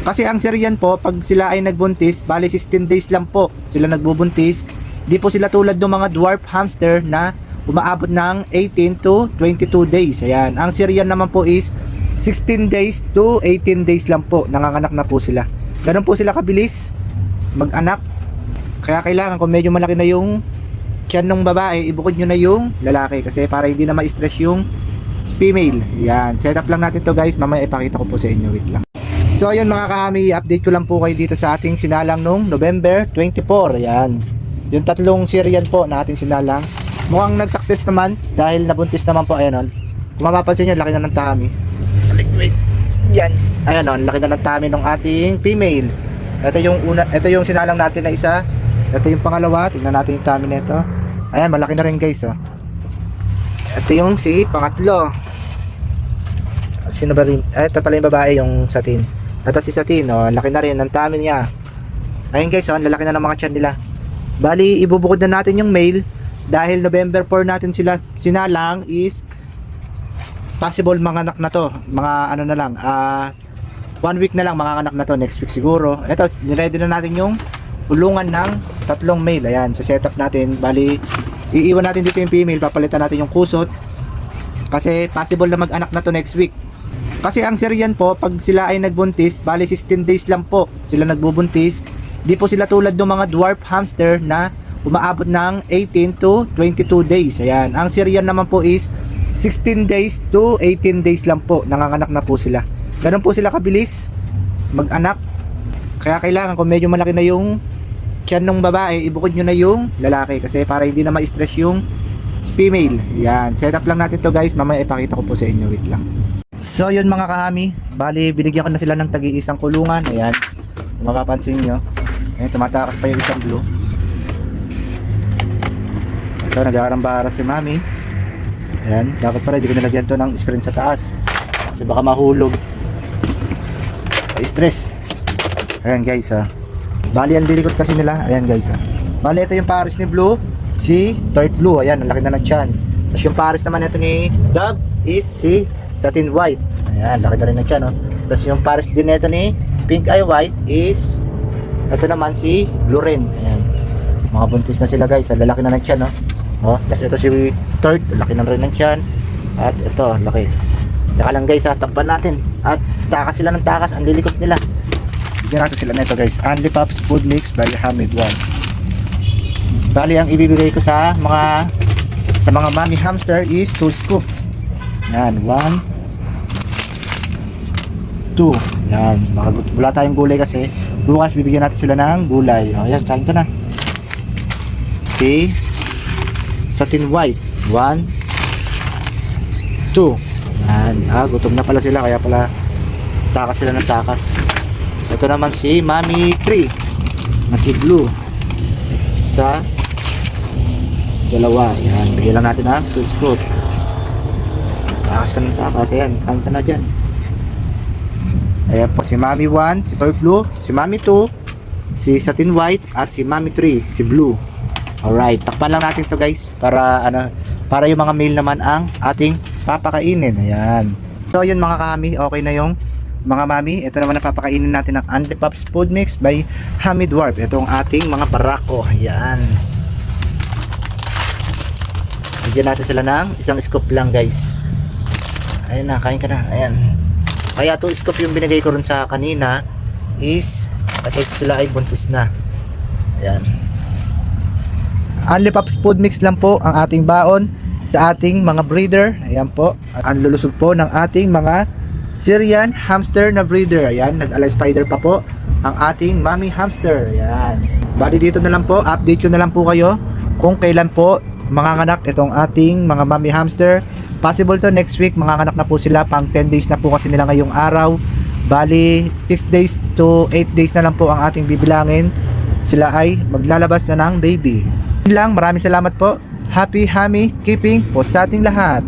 Kasi ang Syrian po, pag sila ay nagbuntis, bali 16 days lang po sila nagbubuntis. Di po sila tulad ng mga dwarf hamster na umaabot ng 18 to 22 days. Ayan. Ang Syrian naman po is 16 days to 18 days lang po. Nanganganak na po sila. Ganun po sila kabilis mag-anak. Kaya kailangan kung medyo malaki na yung tiyan ng babae, ibukod nyo na yung lalaki. Kasi para hindi na ma-stress yung female. Yan. Set up lang natin to guys. Mamaya ipakita ko po sa inyo. Wait lang. So yun mga kahami, update ko lang po kayo dito sa ating sinalang nung November 24. Yan. Yung tatlong Syrian po na ating sinalang. Mukhang nag-success naman dahil nabuntis naman po. Ayan on. Kung mapapansin nyo, laki na ng tummy. Wait. Yan. Ayan on, laki na ng tummy ng ating female. Ito yung una, ito yung sinalang natin na isa. Ito yung pangalawa. Tingnan natin yung tummy nito. Ayan, malaki na rin guys. Oh. Ito yung si pangatlo. Sino ba rin? Ito pala yung babae, yung satin. Ito si satin, oh, laki na rin ang tummy niya. Ayun guys, oh, lalaki na ng mga tiyan nila. Bali, ibubukod na natin yung male dahil November 4 natin sila sinalang is possible mga anak na to. Mga ano na lang, 1 week na lang mga anak na to, next week siguro. Ito, niready na natin yung ulungan ng tatlong male. Ayan, sa setup natin. Bali, iiwan natin dito yung female, papalitan natin yung kusot. Kasi possible na mag-anak na to next week. Kasi ang Syrian po, pag sila ay nagbuntis, bali 16 days lang po sila nagbubuntis. Di po sila tulad ng mga dwarf hamster na umaabot ng 18 to 22 days. Ayan. Ang Syrian naman po is 16 days to 18 days lang po. Nanganganak na po sila. Ganun po sila kabilis mag-anak. Kaya kailangan kung medyo malaki na yung tiyan ng babae, ibukod nyo na yung lalaki. Kasi para hindi na ma-stress yung female. Yan. Set up lang natin to guys. Mamaya ipakita ko po sa inyo. Wait lang. So yun mga kahami, bali binigyan ko na sila ng tagi-isang kulungan. Ayan, kung mapapansin nyo, ayan, tumatakas pa yung isang blue. Ito, nag-aarambara si mami. Ayan, dapat pala hindi ko nilagyan to ng screen sa taas kasi baka mahulog o stress. Ayan guys ha, bali ang lilikot kasi nila. Ayan guys ha, bali ito yung pares ni blue, si dark blue. Ayan, ang laki na ng tiyan. Tapos yung pares naman ito ni Dove is si satin white. Ayan, laki na rin na siya, no? Tapos yung pares din nito ni pink eye white is ito naman si blue rin. Ayan, mga buntis na sila guys. Lalaki na ng tiyan, no? Oh, tapos ito si third, laki na rin ng tiyan. At ito, laki. Teka lang guys, takpan natin. At takas sila ng takas, ang lilikot nila. Bigyan natin sila nito guys. Only Pops Food Mix by Hamid One. Bali ang ibibigay ko sa mga mommy hamster is 2 scoop. Yan, 1 2. Yan, wala tayong gulay kasi bukas bibigyan natin sila ng gulay. O yan, kain ka na. Si satin white, 1 2. Yan, gutom na pala sila kaya pala takas sila ng takas. Ito naman si Mami 3 na si blue sa dalawa. Yan, bigyan lang natin ng 2 scoop. Takas ka ng takas. Ayan, kain ka na dyan. Ayan po si Mami 1, si Toy Blue, si Mami 2, si Satin White, at si Mami 3, si Blue. Alright, takpan lang natin to guys para para yung mga male naman ang ating papakainin. Ayan. So yun mga kahami, okay na yung mga mami. Ito naman ang papakainin natin ng Only Pops Food Mix by Hamid Dwarf. Ito ang ating mga barako. Ayan. Bigyan natin sila ng isang scoop lang guys. Ayun na, kain ka na. Ayan. Kaya 2 scoop yung binigay ko rin sa kanina is kasi sila ay buntis na. Ayan. Only Pops Food Mix lang po ang ating baon sa ating mga breeder. Ayan po. Ang lulusog po ng ating mga Syrian hamster na breeder. Ayan. Nag-alay spider pa po ang ating mommy hamster. Ayan. Bali dito na lang po. Update ko na lang po kayo kung kailan po manganganak itong ating mga mommy hamster. Possible to next week manganganak na po sila. Pang 10 days na po kasi nila ngayong araw. Bali 6 days to 8 days na lang po ang ating bibilangin. Sila ay maglalabas na ng baby. Yun lang, maraming salamat po. Happy Hammy keeping po sa ating lahat.